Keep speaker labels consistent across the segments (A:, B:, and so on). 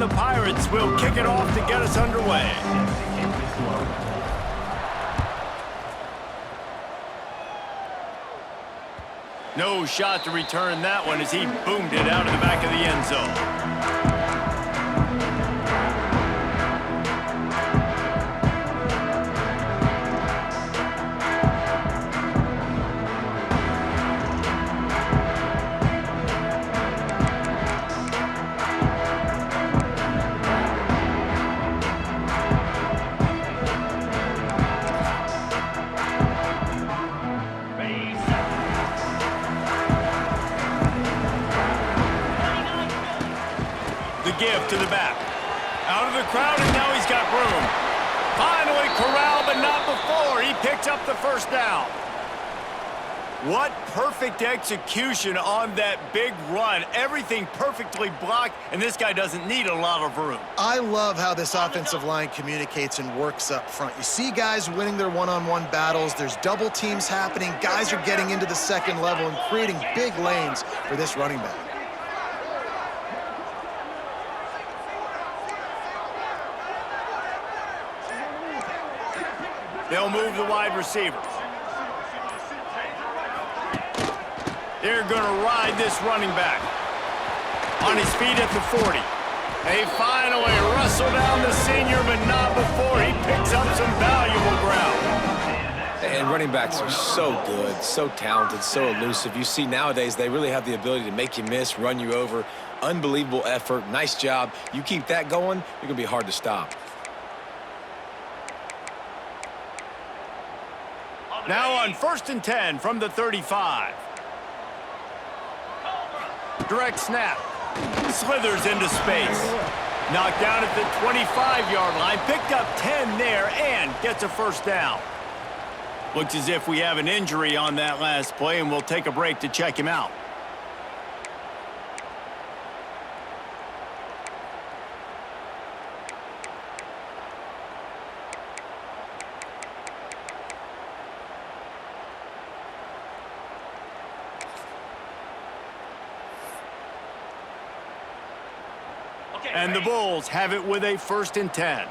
A: the Pirates will kick it off to get us underway. No shot to return that one as he boomed it out of the back of the end zone. Give to the back. Out of the crowd, and now he's got room. Finally corralled, but not before. He picks up the first down. What perfect execution on that big run. Everything perfectly blocked, and this guy doesn't need a lot of room.
B: I love how this offensive line communicates and works up front. You see guys winning their one-on-one battles. There's double teams happening. Guys are getting into the second level and creating big lanes for this running back.
A: They'll move the wide receiver. They're going to ride this running back. On his feet at the 40. They finally wrestle down the senior, but not before he picks up some valuable ground.
C: And running backs are so good, so talented, so elusive. You see nowadays they really have the ability to make you miss, run you over. Unbelievable effort. Nice job. You keep that going, you're going to be hard to stop.
A: Now on 1st and 10 from the 35. Direct snap. Slithers into space. Knocked down at the 25-yard line. Picked up 10 there and gets a first down. Looks as if we have an injury on that last play, and we'll take a break to check him out. And the Bulls have it with a 1st and 10.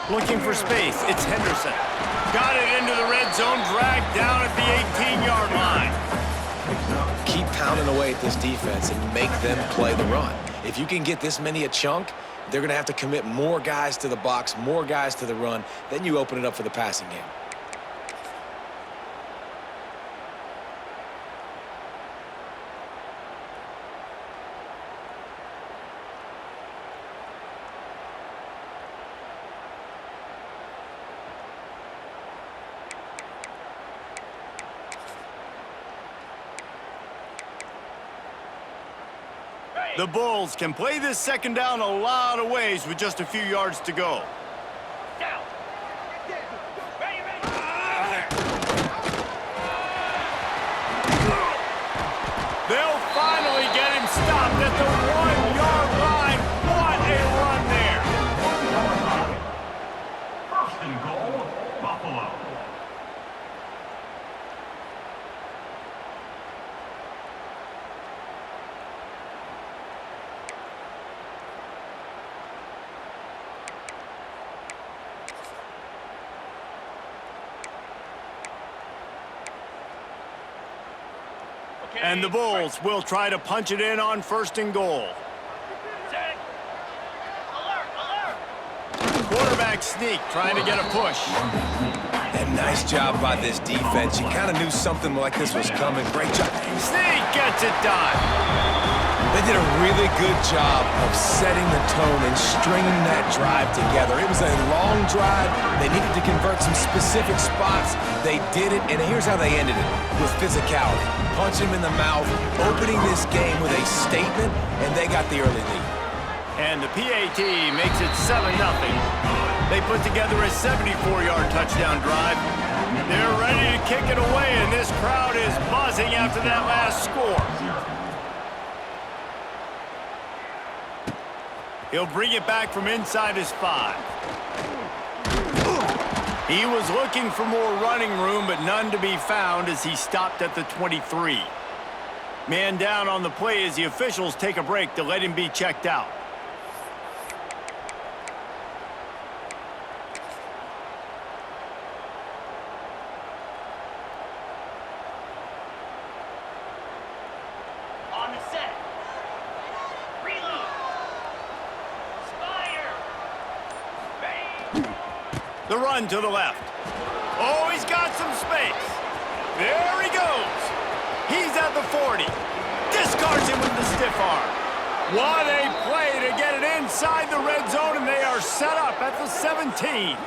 A: Looking for space. It's Henderson. Got it into the red zone, dragged down at the 18-yard line.
C: Keep pounding away at this defense and make them play the run. If you can get this many a chunk, they're going to have to commit more guys to the box, more guys to the run. Then you open it up for the passing game.
A: The Bulls can play this second down a lot of ways with just a few yards to go. They'll finally get him stopped at the 1-yard line. What a run there.
D: 1st and goal, Buffalo.
A: And the Bulls will try to punch it in on 1st and goal. Quarterback sneak, trying to get a push.
C: And nice job by this defense. You kind of knew something like this was coming. Great job.
A: Sneak gets it done.
C: They did a really good job of setting the tone and stringing that drive together. It was a long drive. They needed to convert some specific spots. They did it, and here's how they ended it, with physicality. Punch him in the mouth, opening this game with a statement, and they got the early lead.
A: And the PAT makes it 7-0. They put together a 74-yard touchdown drive. They're ready to kick it away, and this crowd is buzzing after that last score. He'll bring it back from inside his 5. He was looking for more running room, but none to be found as he stopped at the 23. Man down on the play as the officials take a break to let him be checked out.
E: On the set. Reload. Spire. Bang.
A: The run to the left. Oh, he's got some space. There he goes. He's at the 40. Discards him with the stiff arm. What a play to get it inside the red zone, and they are set up at the 17.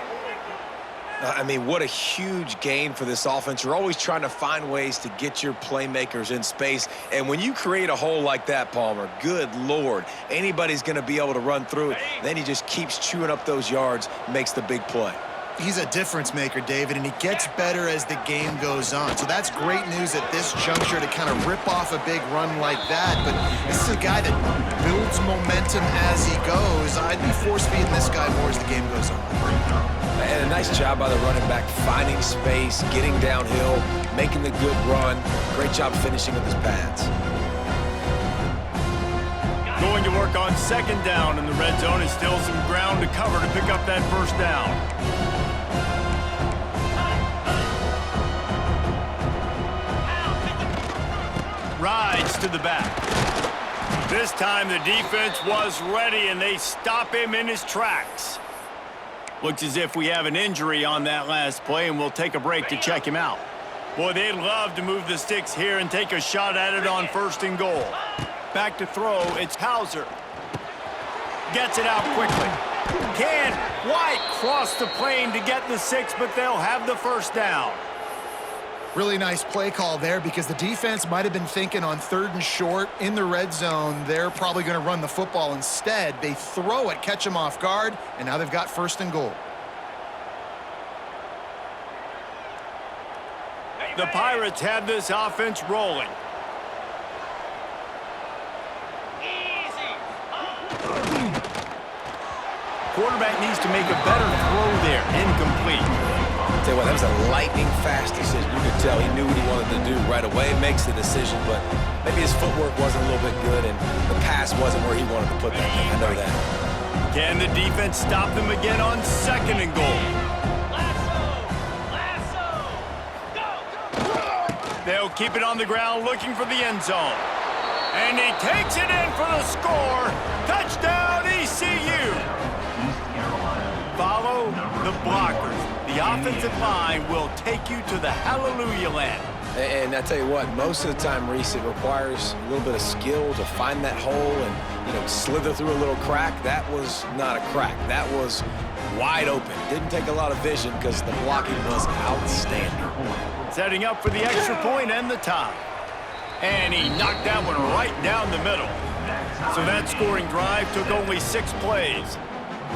C: I mean, what a huge gain for this offense. You're always trying to find ways to get your playmakers in space. And when you create a hole like that, Palmer, good Lord, anybody's going to be able to run through it. Then he just keeps chewing up those yards, makes the big play.
B: He's a difference maker, David, and he gets better as the game goes on. So that's great news at this juncture to kind of rip off a big run like that. But this is a guy that builds momentum as he goes. I'd be force-feeding this guy more as the game goes on.
C: And a nice job by the running back, finding space, getting downhill, making the good run. Great job finishing with his pads.
A: Going to work on second down in the red zone, is still some ground to cover to pick up that first down. Rides to the back. This time the defense was ready, and they stop him in his tracks. Looks as if we have an injury on that last play, and we'll take a break to check him out. Boy, they'd love to move the sticks here and take a shot at it on 1st and goal. Back to throw, it's Hauser. Gets it out quickly. Can't quite cross the plane to get the 6, but they'll have the first down.
B: Really nice play call there because the defense might have been thinking on 3rd and short in the red zone. They're probably going to run the football instead. They throw it, catch them off guard, and now they've got 1st and goal.
A: The Pirates have this offense rolling. Quarterback needs to make a better throw there. Incomplete.
C: Tell you what, that was a lightning-fast decision. You could tell he knew what he wanted to do right away. Makes the decision, but maybe his footwork wasn't a little bit good, and the pass wasn't where he wanted to put that thing. I know that.
A: Can the defense stop them again on 2nd and goal?
E: Lasso. Go.
A: They'll keep it on the ground looking for the end zone. And he takes it in for the score. Touchdown, ECU. Follow the blockers. The offensive line will take you to the hallelujah land.
C: And I tell you what, most of the time, Reese, it requires a little bit of skill to find that hole and, you know, slither through a little crack. That was not a crack. That was wide open. Didn't take a lot of vision because the blocking was outstanding.
A: Setting up for the extra point and the tie. And he knocked that one right down the middle. So that scoring drive took only 6 plays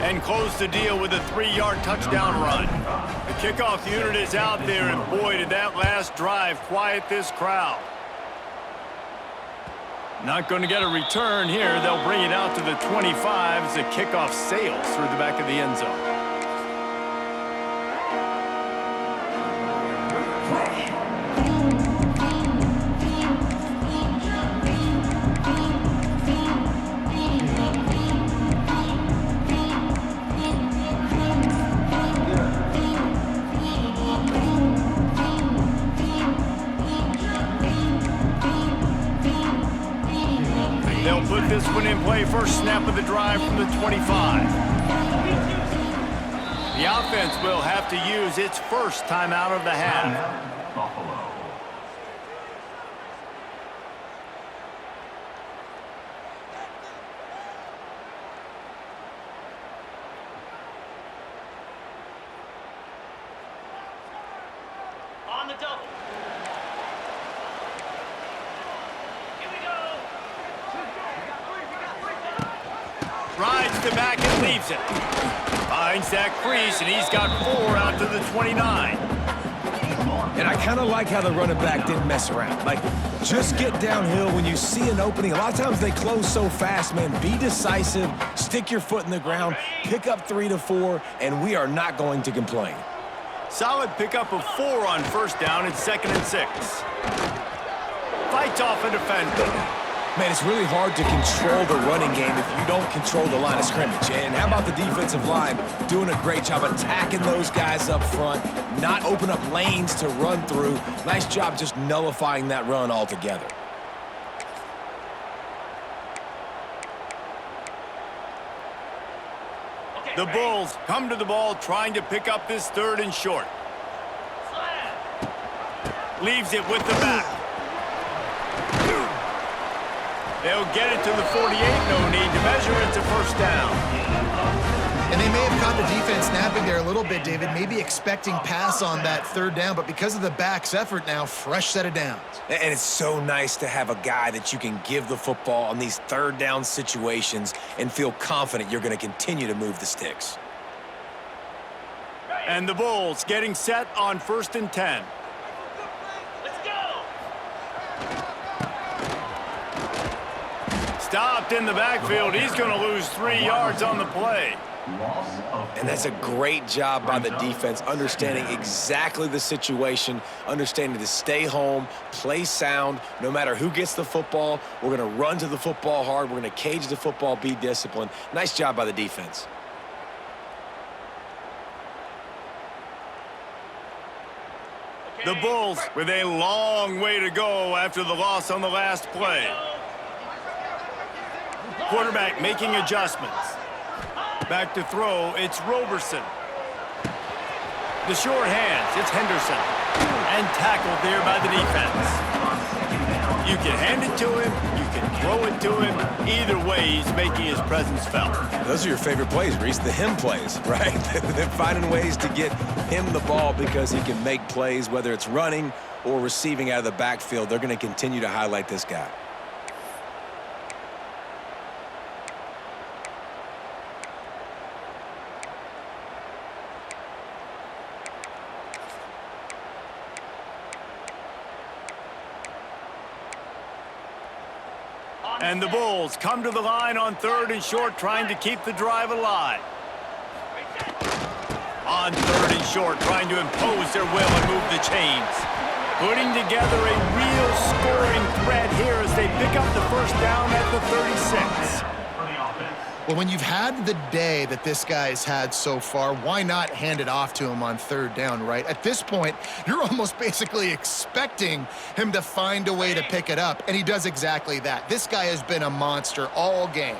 A: and closed the deal with a 3-yard touchdown run. The kickoff unit is out there, and boy, did that last drive quiet this crowd. Not going to get a return here. They'll bring it out to the 25 as the kickoff sails through the back of the end zone. They'll put this one in play. First snap of the drive from the 25. The offense will have to use its first timeout of the half.
D: Buffalo.
E: On the double. Here we go.
A: Rides the back and leaves it. Finds that crease, and he's got 4 out to the 29.
C: And I kind of like how the running back didn't mess around. Like, just get downhill when you see an opening. A lot of times they close so fast, man. Be decisive, stick your foot in the ground, pick up 3 to 4, and we are not going to complain.
A: Solid pickup of 4 on first down and 2nd and 6. fights off a defender.
C: Man, it's really hard to control the running game if you don't control the line of scrimmage. And how about the defensive line doing a great job attacking those guys up front, not open up lanes to run through. Nice job just nullifying that run altogether.
A: The Bulls come to the ball trying to pick up this 3rd and short. Leaves it with the back. They'll get it to the 48. No need to measure it to first down.
B: And they may have caught the defense snapping there a little bit, David, maybe expecting pass on that 3rd down, but because of the back's effort now, fresh set of downs.
C: And it's so nice to have a guy that you can give the football on these 3rd down situations and feel confident you're going to continue to move the sticks.
A: And the Bulls getting set on 1st and 10.
E: Let's go.
A: Stopped in the backfield. He's going to lose 3 yards on the play.
C: And that's a great job by the defense, understanding exactly the situation, understanding to stay home, play sound. No matter who gets the football, we're going to run to the football hard. We're going to cage the football, be disciplined. Nice job by the defense.
A: The Bulls with a long way to go after the loss on the last play. Quarterback making adjustments. Back to throw, it's Roberson. The short hands, it's Henderson. And tackled there by the defense. You can hand it to him, you can throw it to him. Either way, he's making his presence felt.
C: Those are your favorite plays, Reese, the him plays, right? They're finding ways to get him the ball because he can make plays, whether it's running or receiving out of the backfield. They're going to continue to highlight this guy.
A: And the Bulls come to the line on 3rd and short, trying to keep the drive alive. On 3rd and short, trying to impose their will and move the chains. Putting together a real scoring threat here as they pick up the first down at the 36.
B: Well, when you've had the day that this guy's had so far, why not hand it off to him on 3rd down, right? At this point, you're almost basically expecting him to find a way to pick it up, and he does exactly that. This guy has been a monster all game.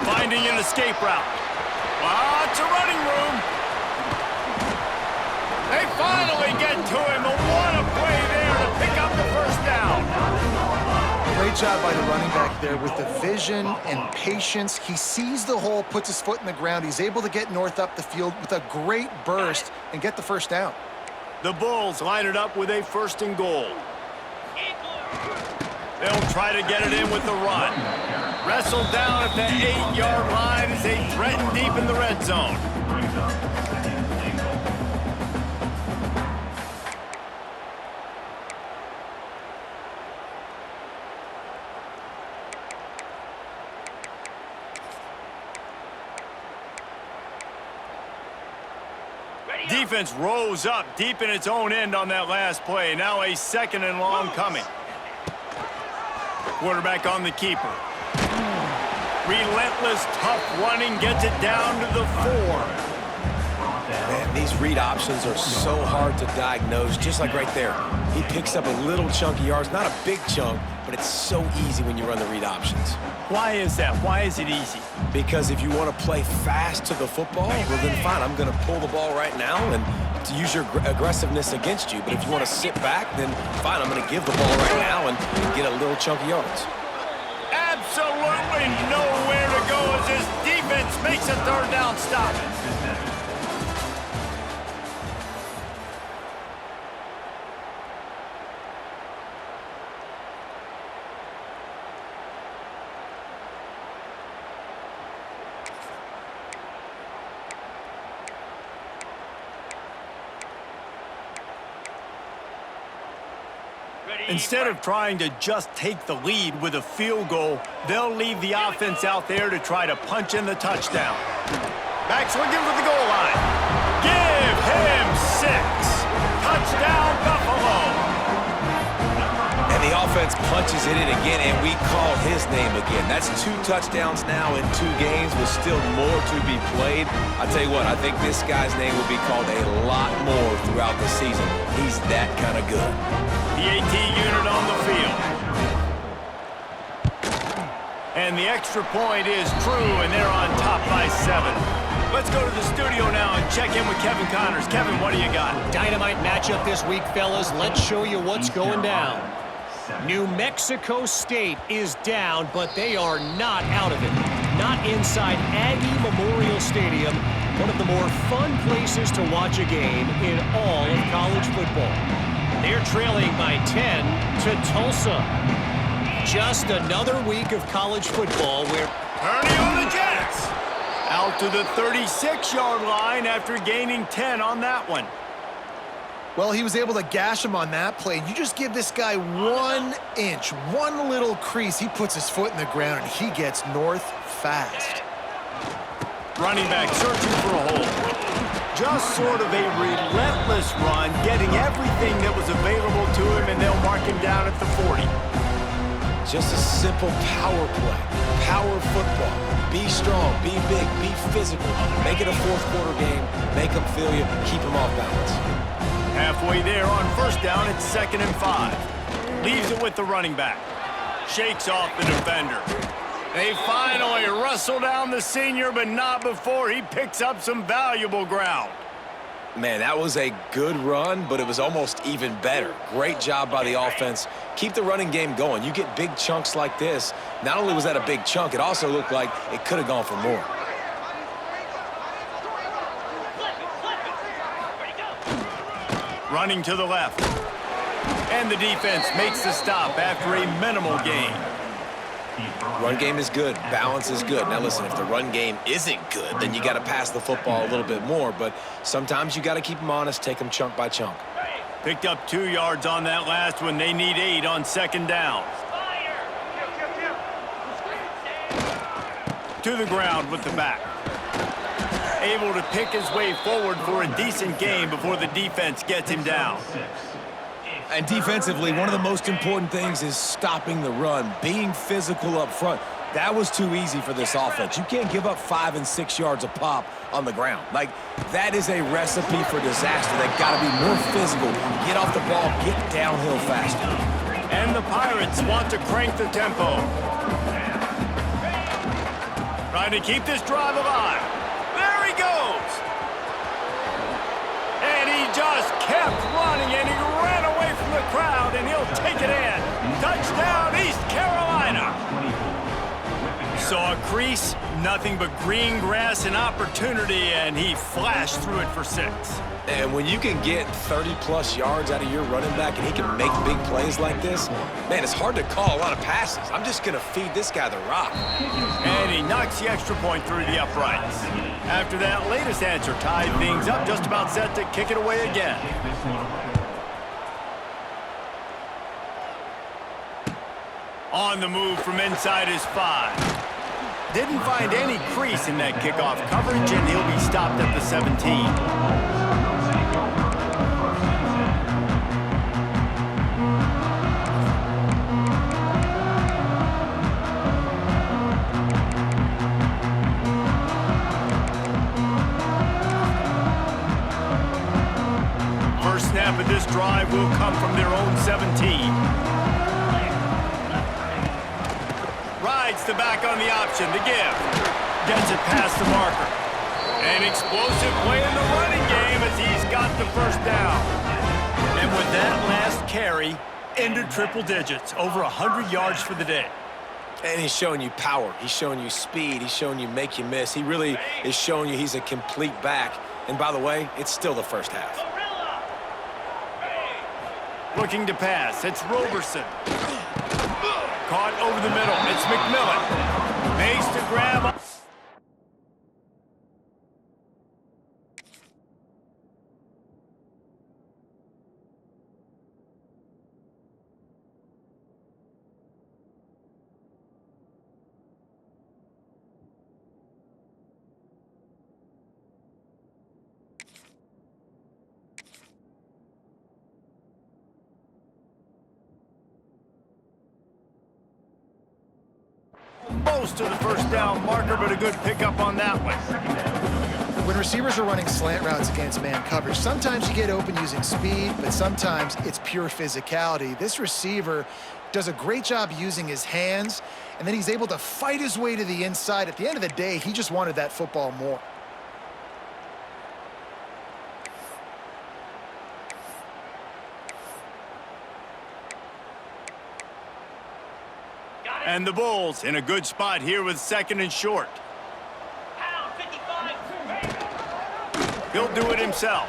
A: Finding an escape route. Lots of running room. They finally get to him, but what a play there to pick up the first down.
B: Great job by the running back there with the vision and patience. He sees the hole, puts his foot in the ground. He's able to get north up the field with a great burst and get the first down.
A: The Bulls line it up with a 1st and goal. They'll try to get it in with the run. Wrestled down at the 8-yard line as they threaten deep in the red zone. Defense rose up deep in its own end on that last play. Now a 2nd and long coming. Quarterback on the keeper. Relentless, tough running, gets it down to the 4.
C: Man, these read options are so hard to diagnose, just like right there. He picks up a little chunk of yards, not a big chunk, but it's so easy when you run the read options.
A: Why is that? Why is it easy?
C: Because if you want to play fast to the football, well then fine, I'm going to pull the ball right now and to use your aggressiveness against you. But if you want to sit back, then fine, I'm going to give the ball right now and get a little chunk of yards.
A: Absolutely nowhere to go as this defense makes a 3rd down stop. Instead of trying to just take the lead with a field goal, they'll leave the offense out there to try to punch in the touchdown. Back swinging for the goal line. Give him 6. Touchdown, Buffalo.
C: And the offense punches it in again, and we call his name again. That's 2 touchdowns now in 2 games with still more to be played. I tell you what, I think this guy's name will be called a lot more throughout the season. He's that kind of good.
A: The AT unit on the field. And the extra point is true, and they're on top by 7. Let's go to the studio now and check in with Kevin Connors. Kevin, what do you got?
F: Dynamite matchup this week, fellas. Let's show you what's going down. New Mexico State is down, but they are not out of it. Not inside Aggie Memorial Stadium, one of the more fun places to watch a game in all of college football. They're trailing by 10 to Tulsa. Just another week of college football where
A: Purdy on the Jets. Out to the 36-yard line after gaining 10 on that one.
B: Well, he was able to gash him on that play. You just give this guy 1 inch, one little crease. He puts his foot in the ground, and he gets north fast.
A: Running back searching for a hole. Just sort of a relentless run, getting everything that was available to him, and they'll mark him down at the 40.
C: Just a simple power play. Power football. Be strong, be big, be physical. Make it a 4th quarter game. Make them feel you. Keep them off balance.
A: Halfway there on 1st down, it's 2nd and 5. Leaves it with the running back. Shakes off the defender. They finally wrestle down the senior, but not before he picks up some valuable ground.
C: Man, that was a good run, but it was almost even better. Great job by the offense. Keep the running game going. You get big chunks like this. Not only was that a big chunk, it also looked like it could have gone for more.
A: Running to the left. And the defense makes the stop after a minimal gain.
C: Run game is good. Balance is good. Now listen, if the run game isn't good, then you got to pass the football a little bit more. But sometimes you got to keep them honest, take them chunk by chunk.
A: Picked up 2 yards on that last one. They need 8 on 2nd down. To the ground with the back. Able to pick his way forward for a decent gain before the defense gets him down.
C: And defensively, one of the most important things is stopping the run, being physical up front. That was too easy for this offense. You can't give up 5 and 6 yards a pop on the ground. Like, that is a recipe for disaster. They've got to be more physical. Get off the ball, get downhill faster.
A: And the Pirates want to crank the tempo. Trying to keep this drive alive. There he goes. And he just kept running, and he ran away from the crowd, and he'll take it in. Touchdown, East Carolina. Saw a crease, nothing but green grass and opportunity, and he flashed through it for 6.
C: And when you can get 30-plus yards out of your running back and he can make big plays like this, man, it's hard to call a lot of passes. I'm just going to feed this guy the rock.
A: And he knocks the extra point through the uprights. After that latest answer tied things up, just about set to kick it away again. On the move from inside his 5. Didn't find any crease in that kickoff coverage, and he'll be stopped at the 17. First snap of this drive will come from their own 17. Rides the back on the option, the give. Gets it past the marker. An explosive play in the running game as he's got the 1st down. And with that last carry, into triple digits, over 100 yards for the day.
C: And he's showing you power. He's showing you speed. He's showing you make you miss. He really is showing you he's a complete back. And by the way, it's still the first half.
A: Looking to pass, it's Roberson. Caught over the middle, it's McMillan. Makes the grab. close to the first down marker, but a good pickup on that one.
B: When receivers are running slant routes against man coverage, sometimes you get open using speed, but sometimes it's pure physicality. This receiver does a great job using his hands, and then he's able to fight his way to the inside. At the end of the day, he just wanted that football more.
A: And the Bulls in a good spot here with 2nd and short.
E: Pound 55.
A: He'll do it himself.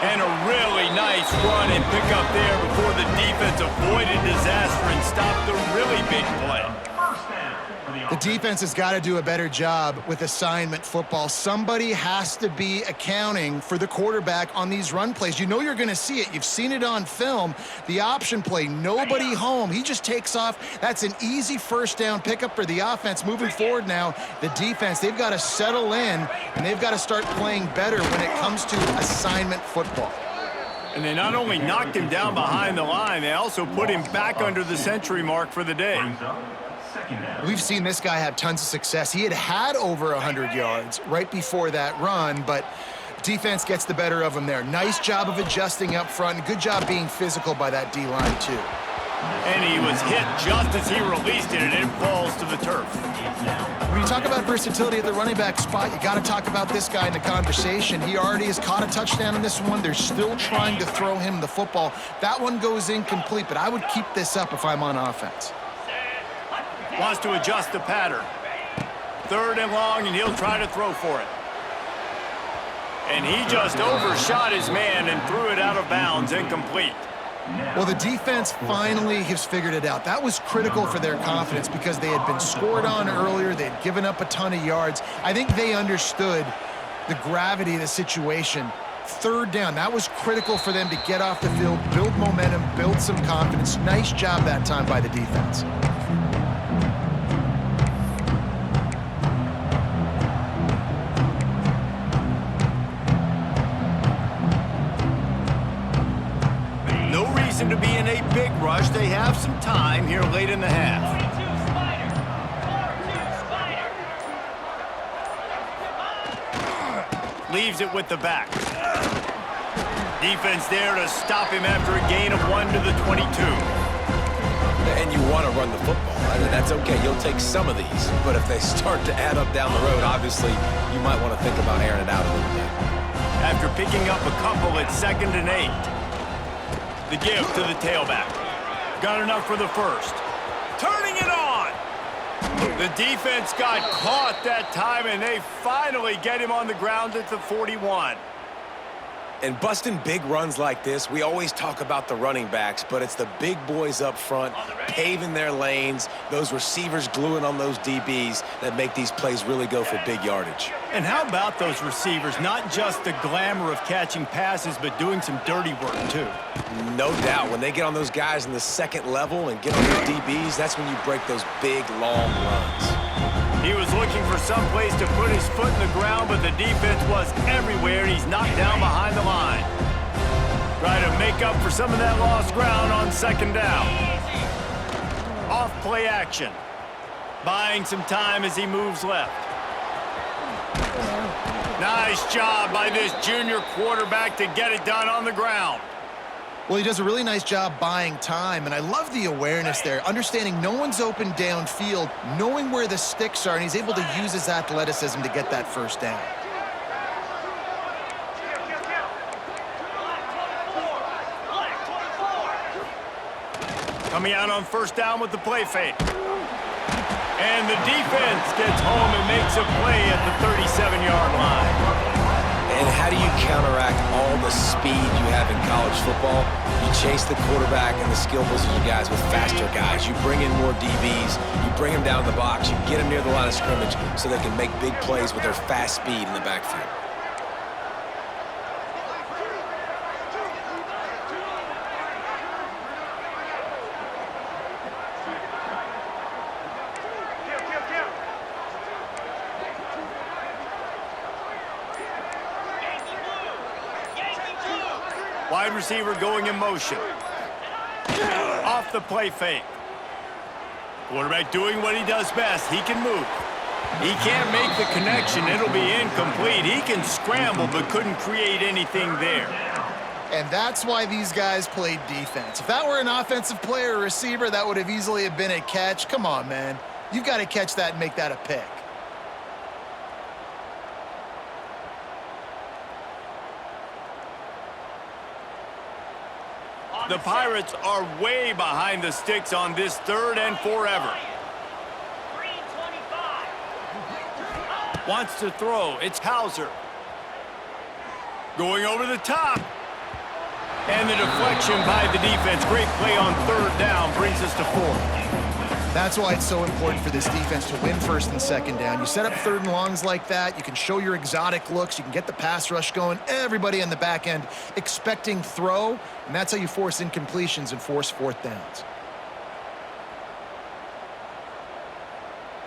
A: And a really nice run and pick up there before the defense avoided disaster and stopped the really big play.
D: First down for the
B: The defense has got to do a better job with assignment football. Somebody has to be accounting for the quarterback on these run plays. You know you're going to see it. You've seen it on film. The option play, nobody home. He just takes off. That's an easy first down pickup for the offense. Moving forward now, the defense, they've got to settle in, and they've got to start playing better when it comes to assignment football.
A: And they not only knocked him down behind the line, they also put him back under the century mark for the day.
D: brings up second down.
B: We've seen this guy have tons of success. He had over 100 yards right before that run, but defense gets the better of him there. Nice job of adjusting up front, and good job being physical by that D-line, too.
A: And he was hit just as he released it, and it falls to the turf.
B: When you talk about versatility at the running back spot, you got to talk about this guy in the conversation. He already has caught a touchdown in this one. They're still trying to throw him the football. That one goes incomplete, but I would keep this up if I'm on offense.
A: Wants to adjust the pattern. 3rd and long, and he'll try to throw for it. And he just overshot his man and threw it out of bounds, incomplete.
B: Well, the defense finally has figured it out. That was critical for their confidence because they had been scored on earlier. They had given up a ton of yards. I think they understood the gravity of the situation. 3rd down, that was critical for them to get off the field, build momentum, build some confidence. Nice job that time by the defense.
A: To be in a big rush. They have some time here late in the half.
E: 42 Spider.
A: Leaves it with the back. Defense there to stop him after a gain of 1 to the 22.
C: And you want to run the football. I mean, that's okay. You'll take some of these. But if they start to add up down the road, obviously, you might want to think about airing it out a little bit.
A: After picking up a couple at 2nd and 8. The give to the tailback. Got enough for the first. Turning it on! The defense got caught that time, and they finally get him on the ground at the 41.
C: And busting big runs like this, we always talk about the running backs, but it's the big boys up front, paving their lanes, those receivers gluing on those DBs that make these plays really go for big yardage.
A: And how about those receivers? Not just the glamour of catching passes, but doing some dirty work, too.
C: No doubt. When they get on those guys in the 2nd level and get on those DBs, that's when you break those big, long runs.
A: He was looking for some place to put his foot in the ground, but the defense was everywhere, and he's knocked down behind the line. Try to make up for some of that lost ground on 2nd down. Off play action. Buying some time as he moves left. Nice job by this junior quarterback to get it done on the ground.
B: Well, he does a really nice job buying time, and I love the awareness there, understanding no one's open downfield, knowing where the sticks are, and he's able to use his athleticism to get that first down.
A: Coming out on 1st down with the play fake. And the defense gets home and makes a play at the 37-yard line.
C: And how do you counteract all the speed you have in college football? You chase the quarterback and the skill position guys with faster guys. You bring in more DBs. You bring them down the box. You get them near the line of scrimmage so they can make big plays with their fast speed in the backfield.
A: Wide receiver going in motion. Off the play fake. Quarterback doing what he does best. He can move. He can't make the connection. It'll be incomplete. He can scramble but couldn't create anything there.
B: And that's why these guys played defense. If that were an offensive player or receiver, that would have easily have been a catch. Come on, man. You've got to catch that and make that a pick.
A: The Pirates are way behind the sticks on this 3rd and forever.
E: 325.
A: Wants to throw. It's Hauser. Going over the top. And the deflection by the defense. Great play on 3rd down brings us to 4th.
B: That's why it's so important for this defense to win 1st and 2nd down. You set up 3rd and longs like that. You can show your exotic looks. You can get the pass rush going. Everybody in the back end expecting throw. And that's how you force incompletions and force 4th downs.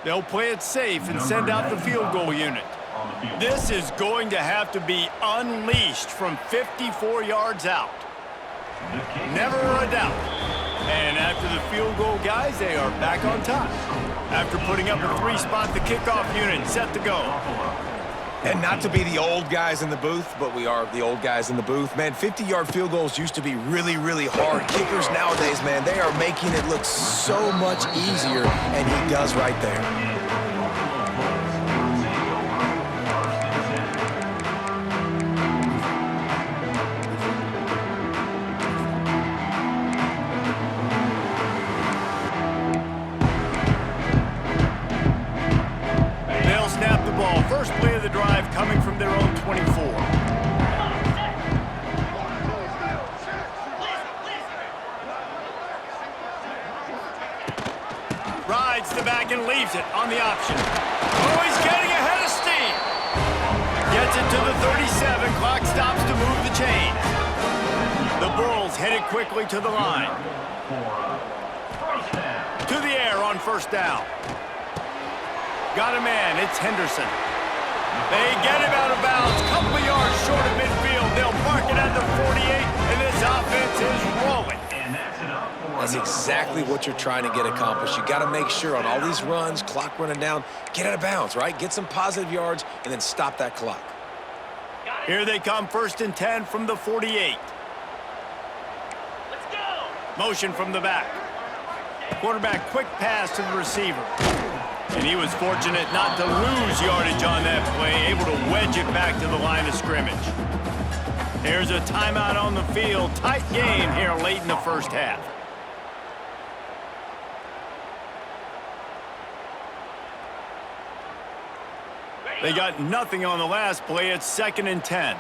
A: They'll play it safe and send out the field goal unit. This is going to have to be unleashed from 54 yards out. Never a doubt. And after the field goal, guys, they are back on top. After putting up a 3-spot, the kickoff unit set to go.
C: And not to be the old guys in the booth, but we are the old guys in the booth. Man, 50-yard field goals used to be really, really hard. Kickers nowadays, man, they are making it look so much easier, and he does right there.
A: First play of the drive coming from their own 24. Rides the back and leaves it on the option. Oh, he's getting ahead of steam. Gets it to the 37. Clock stops to move the chains. The Bulls headed quickly to the line. To the air on 1st down. Got a man. It's Henderson. They get him out of bounds. Couple of yards short of midfield. They'll mark it at the 48, and this offense is rolling.
C: That's exactly what you're trying to get accomplished. You got to make sure on all these runs, clock running down, get out of bounds, right? Get some positive yards, and then stop that clock.
A: Here they come, 1st and 10 from the 48.
E: Let's go.
A: Motion from the back. Quarterback quick pass to the receiver. And he was fortunate not to lose yardage on that play, able to wedge it back to the line of scrimmage. There's a timeout on the field. Tight game here late in the 1st half. They got nothing on the last play. It's 2nd and 10.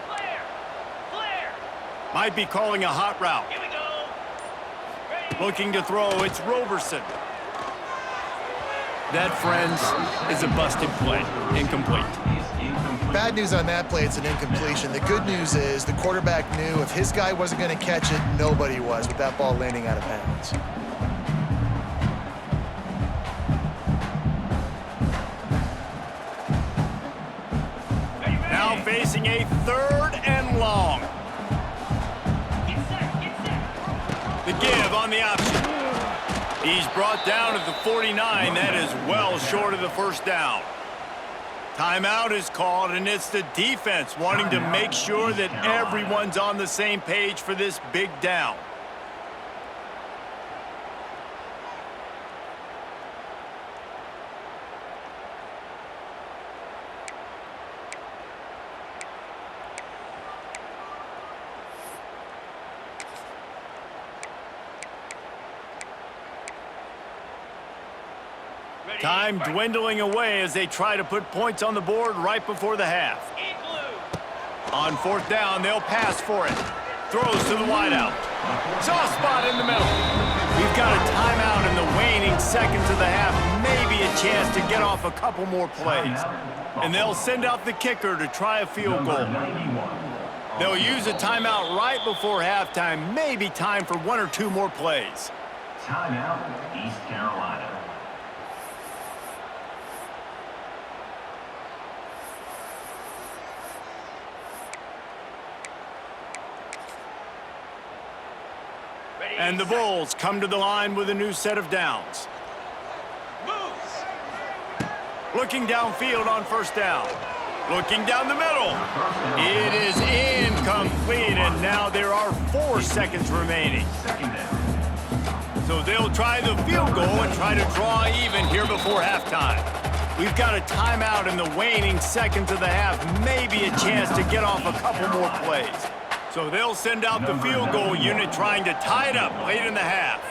E: Flare. Flare.
A: Might be calling a hot route.
E: Here we go.
A: Looking to throw, it's Roberson. That, friends, is a busted play. Incomplete.
B: Bad news on that play, it's an incompletion. The good news is the quarterback knew if his guy wasn't going to catch it, nobody was with that ball landing out of bounds.
A: Now facing a 3rd and long. The give on the option. He's brought down at the 49. That is well short of the 1st down. Timeout is called, and it's the defense wanting to make sure that everyone's on the same page for this big down. Time dwindling away as they try to put points on the board right before the half. On 4th down, they'll pass for it. Throws to the wideout. Soft spot in the middle. We've got a timeout in the waning seconds of the half. Maybe a chance to get off a couple more plays. And they'll send out the kicker to try a field goal. They'll use a timeout right before halftime. Maybe time for 1 or 2 more plays.
D: Timeout, East Carolina.
A: And the Bulls come to the line with a new set of downs. Looking downfield on first down. Looking down the middle. It is incomplete, and now there are 4 seconds remaining. So they'll try the field goal and try to draw even here before halftime. We've got a timeout in the waning seconds of the half, maybe a chance to get off a couple more plays. So they'll send out the field goal unit trying to tie it up late in the half.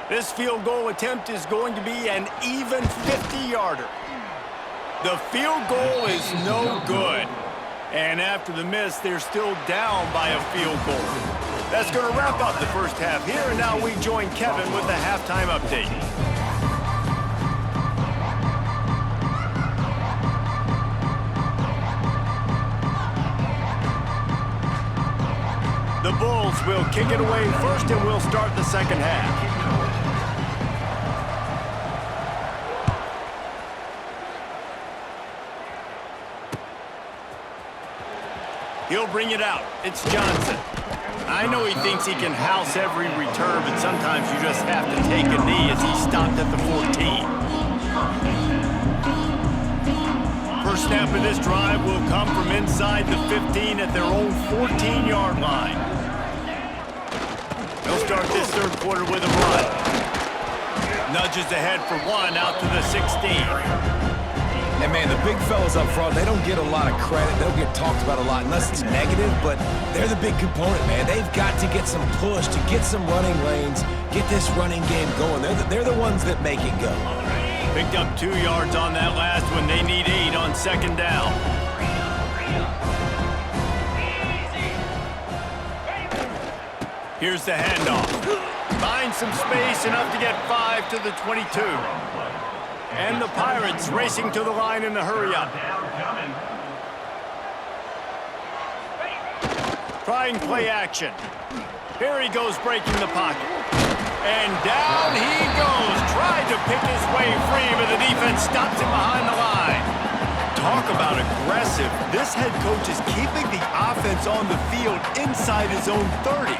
A: This field goal attempt is going to be an even 50-yarder. The field goal is no good. And after the miss, they're still down by a field goal. That's going to wrap up the first half here, and now we join Kevin with the halftime update. The Bulls will kick it away first, and we'll start the second half. He'll bring it out. It's Johnson. I know he thinks he can house every return, but sometimes you just have to take a knee as he stopped at the 14. First snap of this drive will come from inside the 15 at their own 14-yard line. They'll start this third quarter with a run. Nudges ahead for 1 out to the 16.
C: And, man, the big fellas up front, they don't get a lot of credit. They don't get talked about a lot unless it's negative, but they're the big component, man. They've got to get some push, to get some running lanes, get this running game going. They're the ones that make it go.
A: Picked up 2 yards on that last one. They need 8 on second down. Here's the handoff. Finds some space, enough to get 5 to the 22. And the Pirates racing to the line in the hurry-up. Trying play action. Here he goes breaking the pocket. And down he goes. Tried to pick his way free, but the defense stops him behind the line. Talk about aggressive. This head coach is keeping the offense on the field inside his own 30.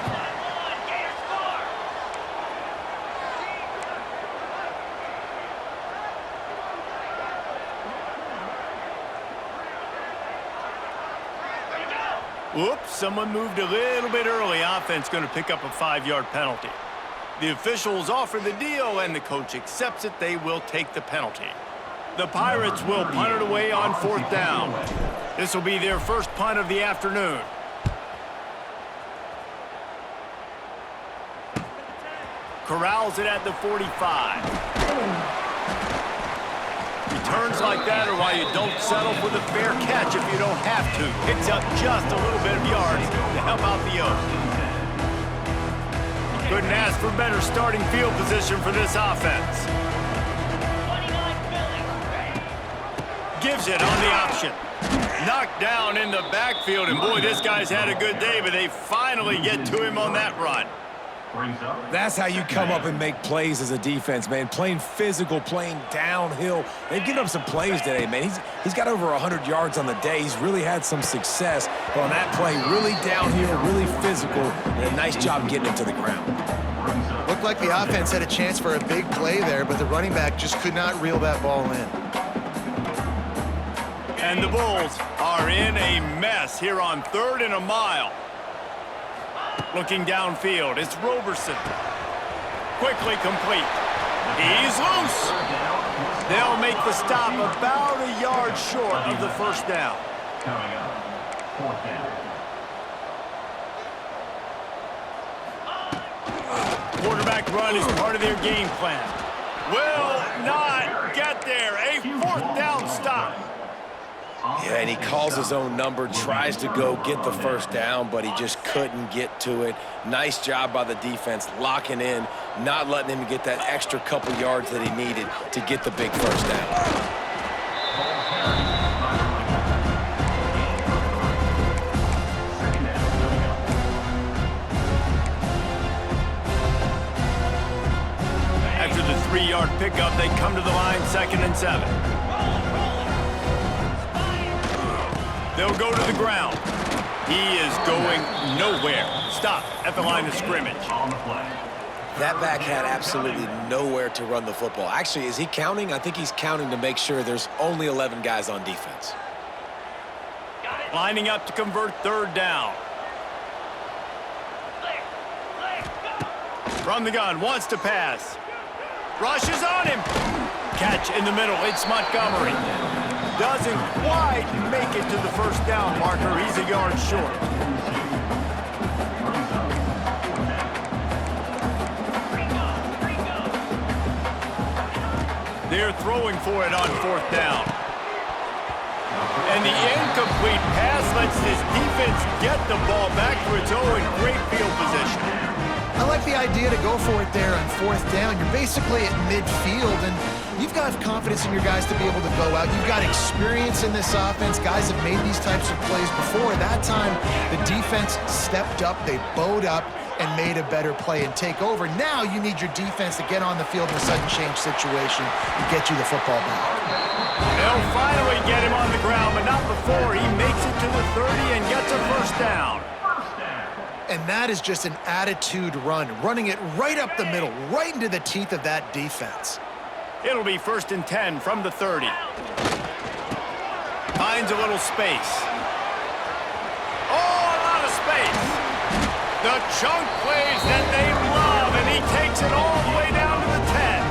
A: Whoops, someone moved a little bit early. Offense going to pick up a 5-yard penalty. The officials offer the deal, and the coach accepts it. They will take the penalty. The Pirates will punt it away on fourth down. This will be their first punt of the afternoon. Corrals it at the 45. Returns like that are why you don't settle for the fair catch if you don't have to. Picks up just a little bit of yards to help out the Oak. Couldn't ask for better starting field position for this offense. Gives it on the option. Knocked down in the backfield, and boy, this guy's had a good day, but they finally get to him on that run.
C: That's how you come up and make plays as a defense, man. Playing physical, playing downhill. They've given up some plays today, man. He's got over 100 yards on the day. He's really had some success on that play. Really downhill, really physical, and a nice job getting him to the ground.
B: Looked like the offense had a chance for a big play there, but the running back just could not reel that ball in.
A: And the Bulls are in a mess here on 3rd and a mile. Looking downfield, it's Roberson. Quickly complete. He's loose. They'll make the stop about a yard short of the first down.
D: Coming up, 4th down.
A: Quarterback run is part of their game plan. Will not get there. A 4th down stop.
C: Yeah, and he calls his own number, tries to go get the first down, but he just couldn't get to it. Nice job by the defense, locking in, not letting him get that extra couple yards that he needed to get the big first down.
A: After the 3-yard pickup, they come to the line 2nd and 7. They'll go to the ground. He is going nowhere. Stop at the line of scrimmage.
D: On the play.
C: That back had absolutely nowhere to run the football. Actually, is he counting? I think he's counting to make sure there's only 11 guys on defense.
A: Lining up to convert third down. From the gun, wants to pass. Rushes on him. Catch in the middle, it's Montgomery. Doesn't quite make it to the first down marker. He's a yard short. They're throwing for it on fourth down. And the incomplete pass lets this defense get the ball back for its own in great field position.
B: I like the idea to go for it there on fourth down. You're basically at midfield, and you've got confidence in your guys to be able to go out. You've got experience in this offense. Guys have made these types of plays before. That time, the defense stepped up, they bowed up, and made a better play and take over. Now you need your defense to get on the field in a sudden change situation and get you the football back.
A: They'll finally get him on the ground, but not before he makes it to the 30 and gets a first down.
B: And that is just an attitude run, running it right up the middle, right into the teeth of that defense.
A: It'll be 1st and 10 from the 30. Finds a little space. Oh, a lot of space. The chunk plays that they love, and he takes it all the way down to the 10.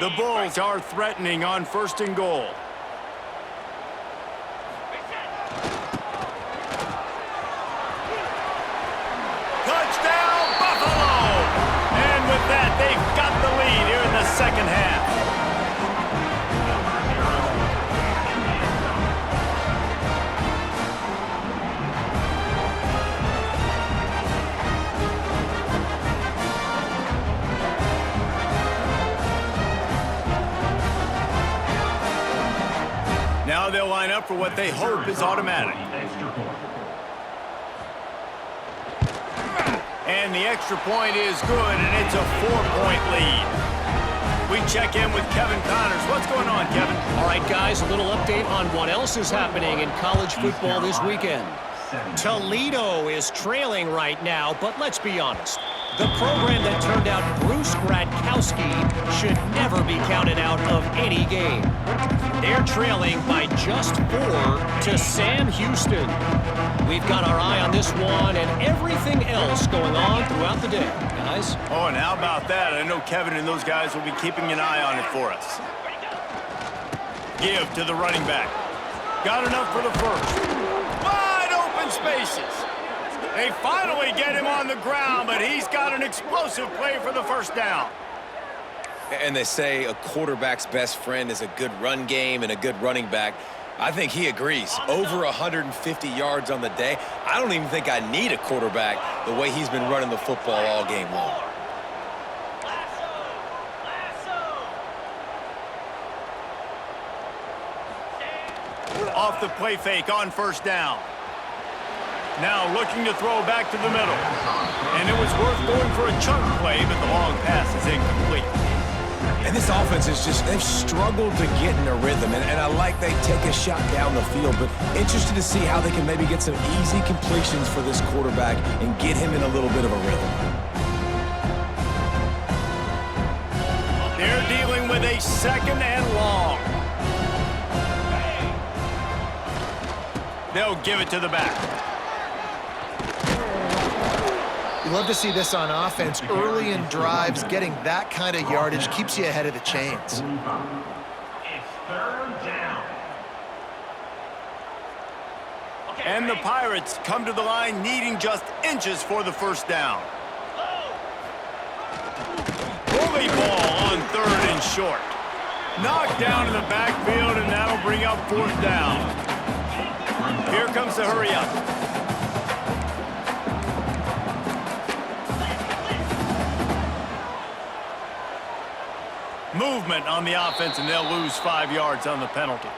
A: The Bulls are threatening on 1st and goal. Touchdown, Buffalo! And with that, they've got the lead here in the second half. Now they'll line up for what they hope is automatic. And the extra point is good, and it's a 4-point lead. We check in with Kevin Connors. What's going on, Kevin?
F: All right, guys, a little update on what else is happening in college football this weekend. Toledo is trailing right now, but let's be honest. The program that turned out Bruce Gradkowski should never be counted out of any game. They're trailing by just 4 to Sam Houston. We've got our eye on this one and everything else going on throughout the day, guys.
A: Oh, and how about that? I know Kevin and those guys will be keeping an eye on it for us. Give to the running back. Got enough for the first. Wide open spaces. They finally get him on the ground, but he's got an explosive play for the first down.
C: And they say a quarterback's best friend is a good run game and a good running back. I think he agrees. Over 150 yards on the day. I don't even think I need a quarterback the way he's been running the football all game long.
A: Off the play fake on first down. Now looking to throw back to the middle. And it was worth going for a chunk play, but the long pass is incomplete.
C: And this offense is just, they've struggled to get in a rhythm. And I like they take a shot down the field, but interested to see how they can maybe get some easy completions for this quarterback and get him in a little bit of a rhythm.
A: They're dealing with a 2nd and long. They'll give it to the back.
B: You love to see this on offense. Early in drives, getting that kind of yardage keeps you ahead of the chains.
D: It's 3rd down.
A: And the Pirates come to the line needing just inches for the first down. Bully ball on 3rd and short. Knocked down in the backfield, and that'll bring up 4th down. Here comes the hurry up. Movement on the offense, and they'll lose 5 yards on the penalty.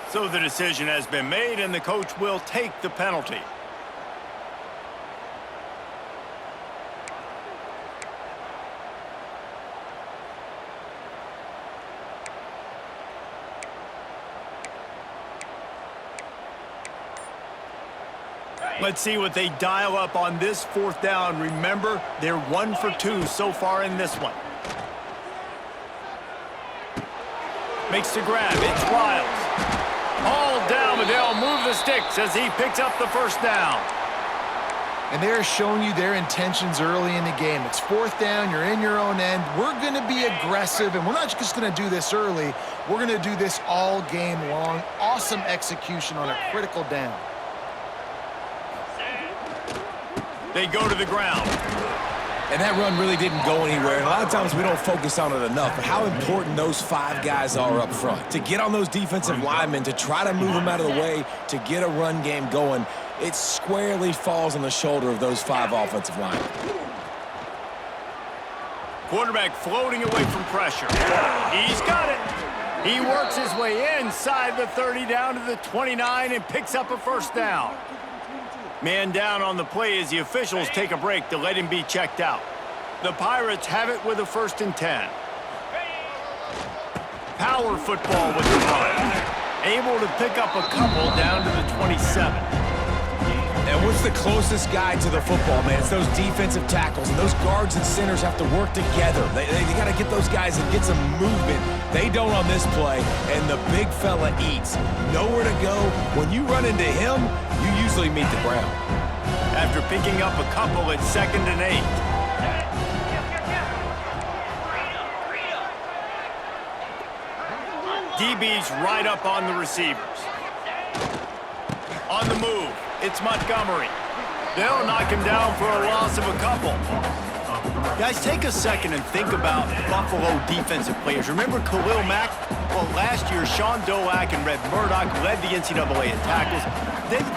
A: So the decision has been made, and the coach will take the penalty. Let's see what they dial up on this 4th down. Remember, they're 1 for 2 so far in this one. Makes the grab. It's Riles. All down, but they'll move the sticks as he picks up the 1st down.
B: And they're showing you their intentions early in the game. It's 4th down, you're in your own end. We're going to be aggressive, and we're not just going to do this early. We're going to do this all game long. Awesome execution on a critical down.
A: They go to the ground.
C: And that run really didn't go anywhere. And a lot of times we don't focus on it enough, but how important those 5 guys are up front. To get on those defensive linemen, to try to move them out of the way, to get a run game going, it squarely falls on the shoulder of those 5 offensive linemen.
A: Quarterback floating away from pressure. He's got it. He works his way inside the 30 down to the 29 and picks up a 1st down. Man down on the play as the officials take a break to let him be checked out. The Pirates have it with a 1st and 10. Power football with the run. Able to pick up a couple down to the 27.
C: And what's the closest guy to the football, man? It's those defensive tackles, and those guards and centers have to work together. They got to get those guys and get some movement. They don't on this play, and the big fella eats. Nowhere to go. When you run into him, you usually meet the ground.
A: After picking up a couple, it's 2nd and 8. DB's right up on the receivers. On the move, it's Montgomery. They'll knock him down for a loss of a couple. Guys, take a second and think about Buffalo defensive players. Remember Khalil Mack? Well, last year, Sean Doak and Red Murdoch led the NCAA in tackles.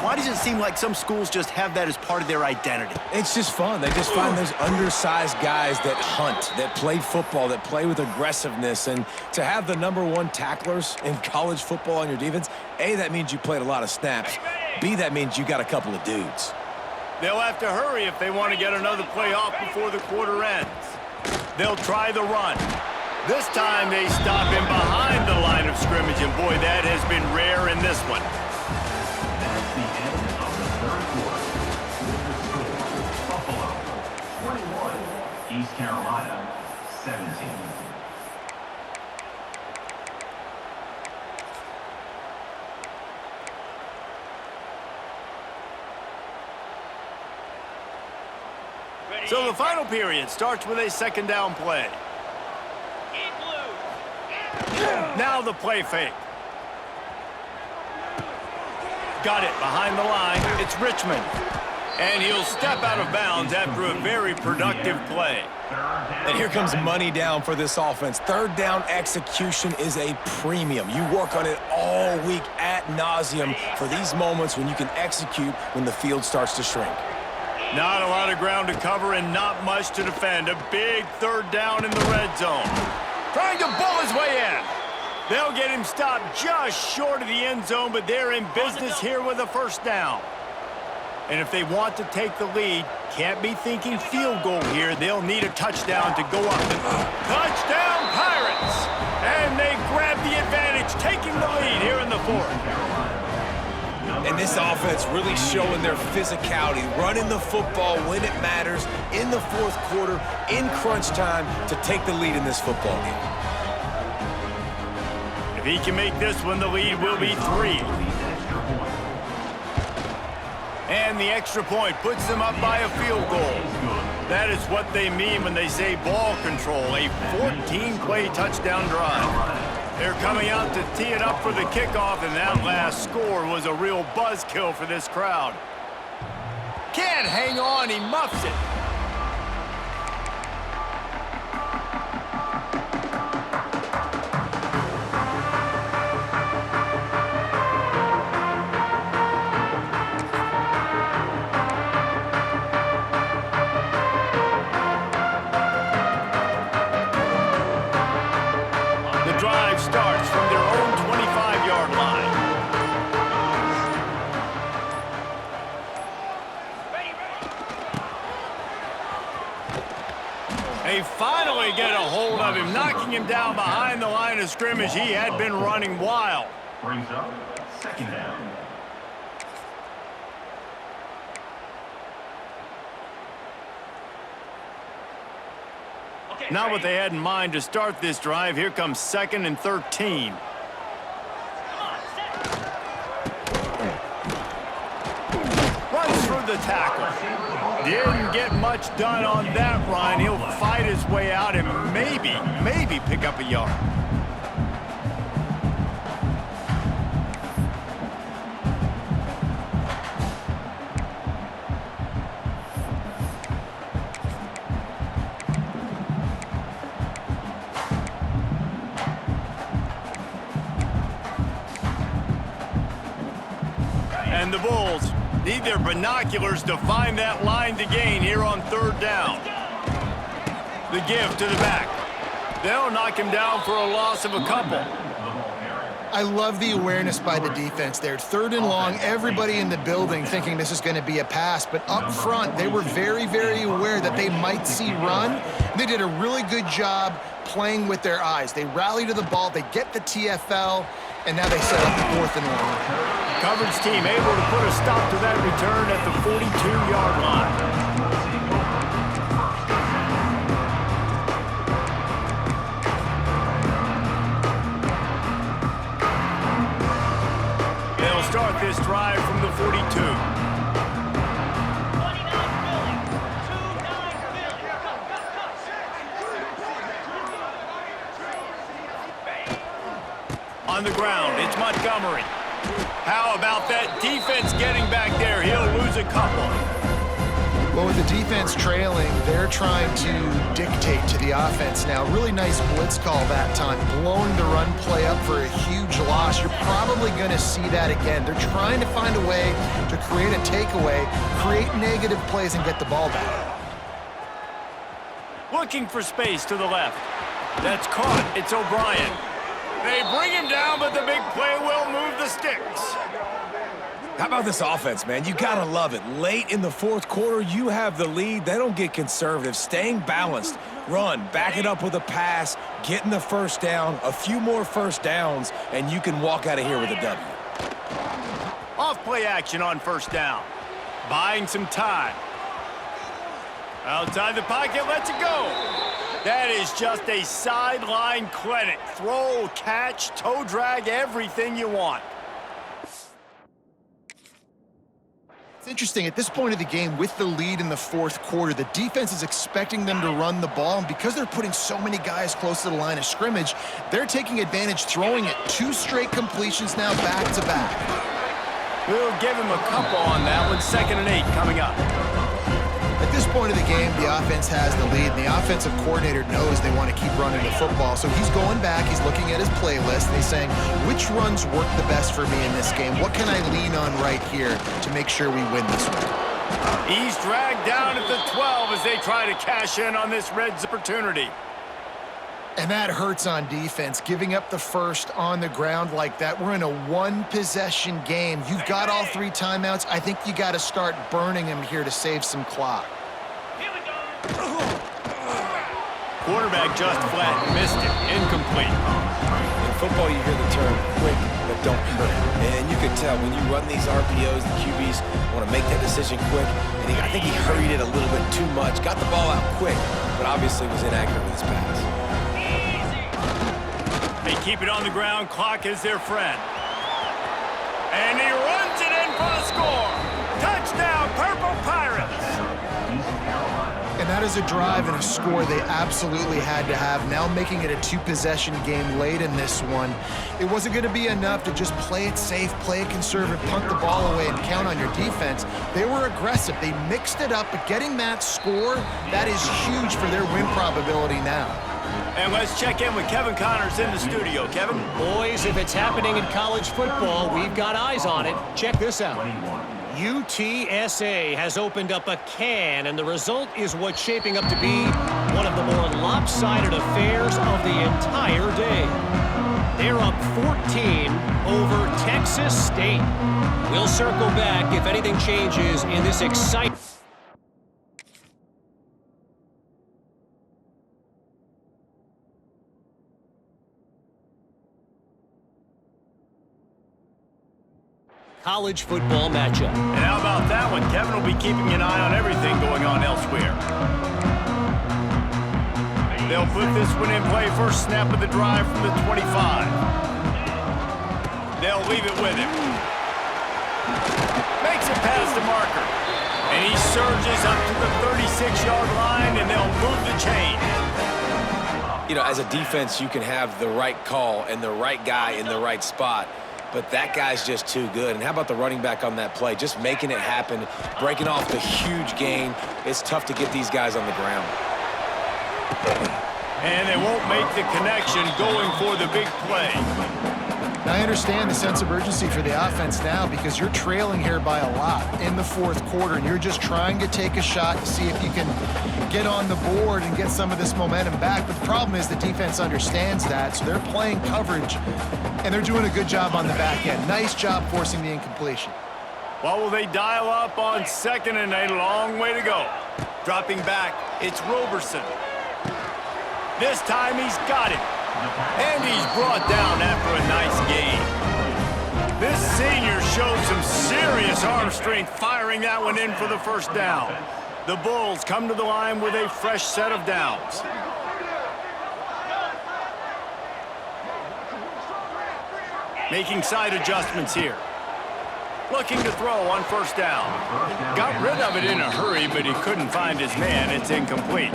A: Why does it seem like some schools just have that as part of their identity?
C: It's just fun. They just find those undersized guys that hunt, that play football, that play with aggressiveness. And to have the #1 tacklers in college football on your defense, A, that means you played a lot of snaps. B, that means you got a couple of dudes.
A: They'll have to hurry if they want to get another play off before the quarter ends. They'll try the run. This time they stop him behind the line of scrimmage, and boy, that has been rare in this one.
D: That's the end of the 3rd quarter. With the score, Buffalo 21, East Carolina 17.
A: So the final period starts with a 2nd down play. Now the play fake. Got it behind the line. It's Richmond. And he'll step out of bounds after a very productive play.
C: And here comes money down for this offense. 3rd down execution is a premium. You work on it all week ad nauseum for these moments when you can execute when the field starts to shrink.
A: Not a lot of ground to cover and not much to defend. A big 3rd down in the red zone. Trying to bull his way in. They'll get him stopped just short of the end zone, but they're in business here with a 1st down. And if they want to take the lead, can't be thinking field goal here. They'll need a touchdown to go up. Touchdown, Pirates! And they grab the advantage, taking the lead here in the 4th.
C: And this offense really showing their physicality, running the football when it matters, in the 4th quarter, in crunch time, to take the lead in this football game.
A: If he can make this one, the lead will be 3. And the extra point puts them up by a field goal. That is what they mean when they say ball control, a 14-play touchdown drive. They're coming out to tee it up for the kickoff, and that last score was a real buzzkill for this crowd. Can't hang on, he muffs it. Starts from their own 25-yard line. They finally get a hold of him, knocking him down behind the line of scrimmage. He had been running wild.
D: Brings up 2nd down.
A: Not what they had in mind to start this drive. Here comes 2nd and 13. Runs through the tackle. Didn't get much done on that run. He'll fight his way out and maybe pick up a yard. And the Bulls need their binoculars to find that line to gain here on 3rd down. The give to the back. They'll knock him down for a loss of a couple.
B: I love the awareness by the defense there. 3rd and long, everybody in the building thinking this is going to be a pass, but up front, they were very, very aware that they might see run. They did a really good job playing with their eyes. They rally to the ball, they get the TFL, and now they set up the 4th and long.
A: Coverage team able to put a stop to that return at the 42-yard line. They'll start this drive from the 42.
E: 29 Philly. 2-9 Philly.
A: On the ground, it's Montgomery. How about that defense getting back there? He'll lose a couple.
B: Well, with the defense trailing, they're trying to dictate to the offense now. Really nice blitz call that time, blowing the run play up for a huge loss. You're probably going to see that again. They're trying to find a way to create a takeaway, create negative plays, and get the ball back.
A: Looking for space to the left. That's caught. It's O'Brien. They bring him down, but the big play will move the sticks.
C: How about this offense, man? You gotta love it. Late in the 4th quarter, you have the lead. They don't get conservative. Staying balanced. Run, back it up with a pass, getting the 1st down, a few more 1st downs, and you can walk out of here with a W.
A: Off play action on 1st down. Buying some time. Outside the pocket, lets it go. That is just a sideline clinic. Throw, catch, toe drag, everything you want.
B: It's interesting, at this point of the game, with the lead in the 4th quarter, the defense is expecting them to run the ball, and because they're putting so many guys close to the line of scrimmage, they're taking advantage, throwing it 2 straight completions now back to back.
A: We'll give him a couple on that one. 2nd and 8 coming up.
B: At this point of the game, the offense has the lead, and the offensive coordinator knows they want to keep running the football. So he's going back, he's looking at his playlist, and he's saying, which runs work the best for me in this game? What can I lean on right here to make sure we win this one?
A: He's dragged down at the 12 as they try to cash in on this Reds opportunity.
B: And that hurts on defense, giving up the 1st on the ground like that. We're in a 1-possession game. You've got all 3 timeouts. I think you got to start burning them here to save some clock.
E: Here we go.
A: Quarterback just flat missed it. Incomplete.
C: In football, you hear the term quick, but don't hurry. And you can tell when you run these RPOs, the QBs want to make that decision quick. And I think he hurried it a little bit too much. Got the ball out quick, but obviously was inaccurate with his pass.
A: They keep it on the ground. Clock is their friend. And he runs it in for the score. Touchdown, Purple Pirates.
B: And that is a drive and a score they absolutely had to have. Now making it a 2-possession game late in this one. It wasn't going to be enough to just play it safe, play it conservative, punt the ball away, and count on your defense. They were aggressive. They mixed it up, but getting that score, that is huge for their win probability now.
A: And let's check in with Kevin Connors in the studio. Kevin?
F: Boys, if it's happening in college football, we've got eyes on it. Check this out. UTSA has opened up a can, and the result is what's shaping up to be one of the more lopsided affairs of the entire day. They're up 14 over Texas State. We'll circle back if anything changes in this exciting... college football matchup.
A: And how about that one? Kevin will be keeping an eye on everything going on elsewhere. they'll put this one in play. First snap of the drive from the 25. They'll leave it with him. Makes it past the marker. And he surges up to the 36-yard line, and they'll move the chain.
C: You know, as a defense, you can have the right call and the right guy in the right spot, but that guy's just too good. And how about the running back on that play? Just making it happen, breaking off the huge gain. It's tough to get these guys on the ground.
A: And they won't make the connection going for the big play.
B: Now, I understand the sense of urgency for the offense now because you're trailing here by a lot in the fourth quarter, and you're just trying to take a shot to see if you can get on the board and get some of this momentum back. But the problem is the defense understands that, so they're playing coverage, and they're doing a good job on the back end. Nice job forcing the incompletion.
A: Well, will they dial up on 2nd and a long way to go? Dropping back, it's Roberson. This time he's got it. And he's brought down after a nice gain. This senior showed some serious arm strength firing that one in for the first down. The Bulls come to the line with a fresh set of downs. Making side adjustments here. Looking to throw on first down. Got rid of it in a hurry, but he couldn't find his man. It's incomplete.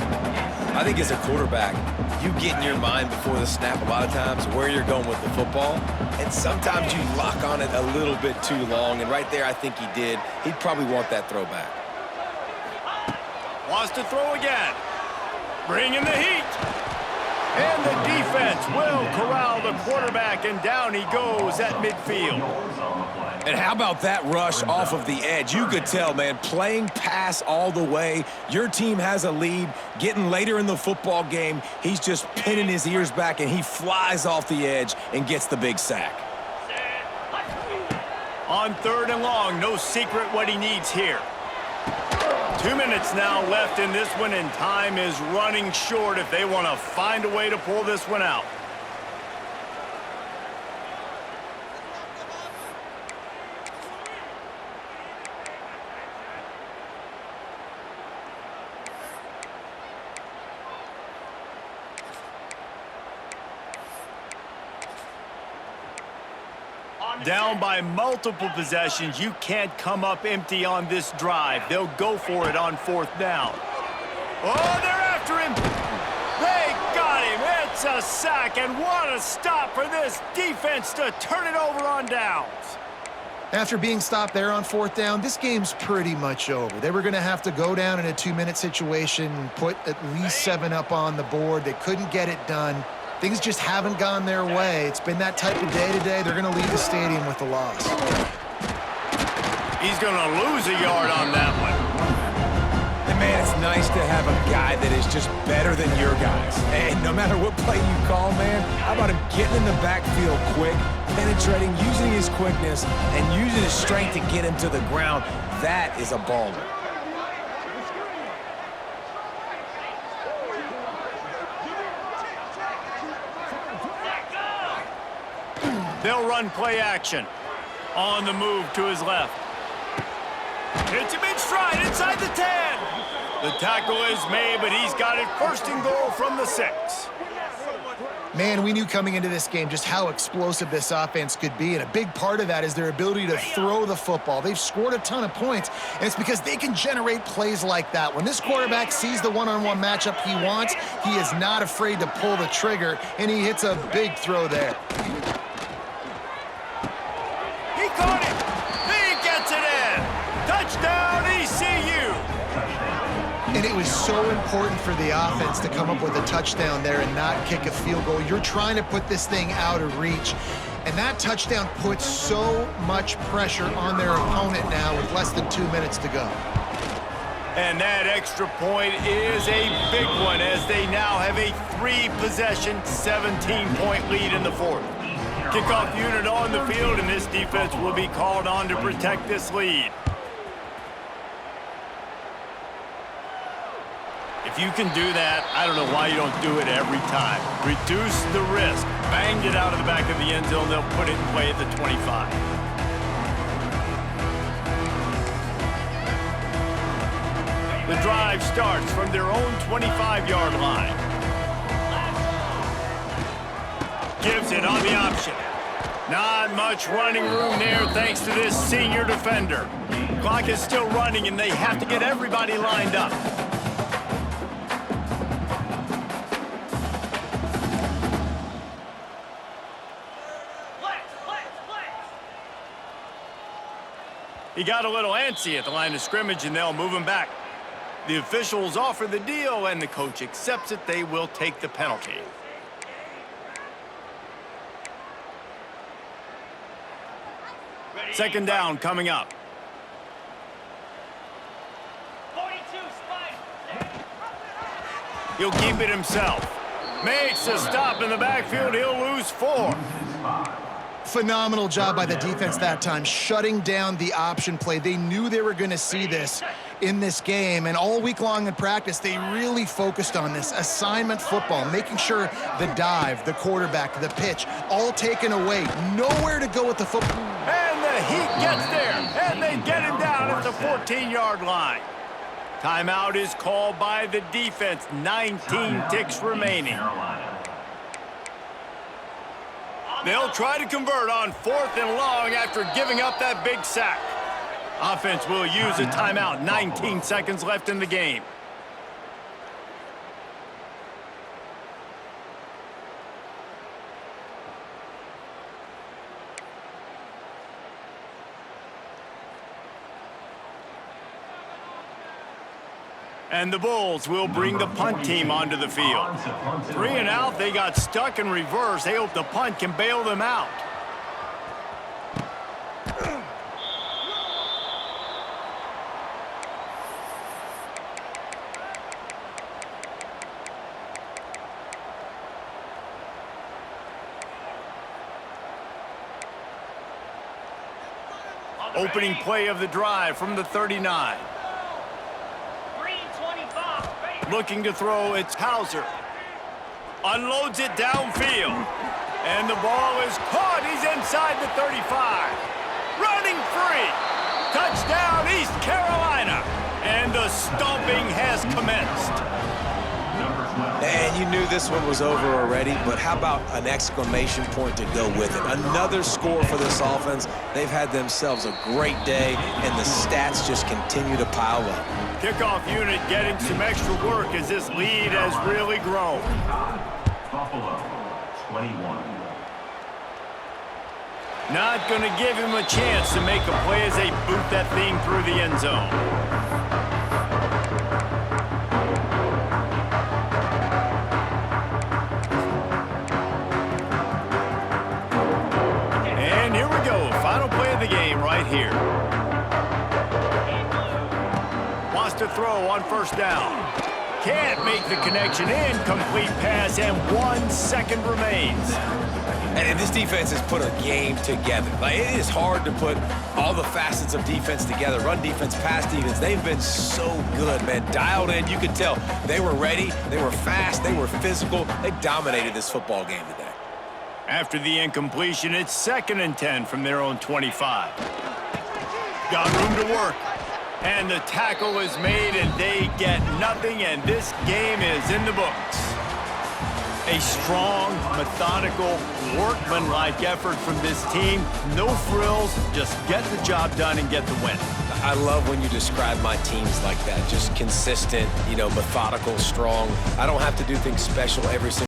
C: I think as a quarterback, you get in your mind before the snap a lot of times where you're going with the football, and sometimes you lock on it a little bit too long, and right there I think he did. He'd probably want that throw back.
A: Wants to throw again. Bringing the heat. And the defense will corral the quarterback, and down he goes at midfield.
C: And how about that rush off of the edge? You could tell, man, playing pass all the way. Your team has a lead. Getting later in the football game, he's just pinning his ears back, and he flies off the edge and gets the big sack.
A: On 3rd and long, no secret what he needs here. 2 minutes now left in this one, and time is running short if they want to find a way to pull this one out. Down by multiple possessions, you can't come up empty on this drive. They'll go for it on 4th down. Oh, they're after him. They got him. It's a sack, and what a stop for this defense to turn it over on downs.
B: After being stopped there on 4th down, this game's pretty much over. They were going to have to go down in a 2-minute situation, put at least 7 up on the board. They couldn't get it done. Things just haven't gone their way. It's been that type of day today. They're going to leave the stadium with a loss.
A: He's going to lose a yard on that one.
C: And man, it's nice to have a guy that is just better than your guys. And no matter what play you call, man, how about him getting in the backfield quick, penetrating, using his quickness, and using his strength to get him to the ground? That is a baller.
A: They'll run play action. On the move to his left. Hits him in stride inside the 10. The tackle is made, but he's got it 1st and goal from the 6.
B: Man, we knew coming into this game just how explosive this offense could be, and a big part of that is their ability to throw the football. They've scored a ton of points, and it's because they can generate plays like that. When this quarterback sees the one-on-one matchup he wants, he is not afraid to pull the trigger, and he hits a big throw there.
A: He caught it. He gets it in. Touchdown, ECU.
B: And it was so important for the offense to come up with a touchdown there and not kick a field goal. You're trying to put this thing out of reach. And that touchdown puts so much pressure on their opponent now with less than 2 minutes to go.
A: And that extra point is a big one as they now have a 3-possession, 17-point lead in the 4th. Kickoff unit on the field, and this defense will be called on to protect this lead. If you can do that, I don't know why you don't do it every time. Reduce the risk. Banged it out of the back of the end zone. They'll put it in play at the 25. The drive starts from their own 25-yard line. Gives it on the option. Not much running room there thanks to this senior defender. Clock is still running, and they have to get everybody lined up. He got a little antsy at the line of scrimmage, and they'll move him back. The officials offer the deal, and the coach accepts it. They will take the penalty. Second down coming up.
E: 42, Spike.
A: He'll keep it himself. Makes a stop in the backfield. He'll lose 4.
B: Phenomenal job by the defense that time, shutting down the option play. They knew they were going to see this in this game, and all week long in practice, they really focused on this assignment football, making sure the dive, the quarterback, the pitch, all taken away. Nowhere to go with the football.
A: And the heat gets there, and they get him down at the 14-yard line. Timeout is called by the defense. 19 ticks remaining. They'll try to convert on 4th and long after giving up that big sack. Offense will use a timeout. 19 seconds left in the game. And the Bulls will bring the punt team onto the field. 3 and out, they got stuck in reverse. They hope the punt can bail them out. Opening play of the drive from the 39. Looking to throw, it's Hauser. Unloads it downfield. And the ball is caught. He's inside the 35. Running free. Touchdown, East Carolina. And the stomping has commenced.
C: And you knew this one was over already, but how about an exclamation point to go with it? Another score for this offense. They've had themselves a great day, and the stats just continue to pile up.
A: Kickoff unit getting some extra work as this lead has really grown.
D: Buffalo, 21.
A: Not going to give him a chance to make a play as they boot that thing through the end zone. And here we go. Final play of the game right here. Wants to throw on 1st down. Can't make the connection. Incomplete pass, and 1 second remains.
C: And this defense has put a game together. Like, it is hard to put all the facets of defense together. Run defense, pass defense. They've been so good, man. Dialed in. You could tell they were ready. They were fast. They were physical. They dominated this football game today.
A: After the incompletion, it's 2nd and 10 from their own 25. Got room to work. And the tackle is made, and they get nothing, and this game is in the books. A strong, methodical, workmanlike effort from this team. No frills, just get the job done and get the win.
C: I love when you describe my teams like that. Just consistent, methodical, strong. I don't have to do things special every single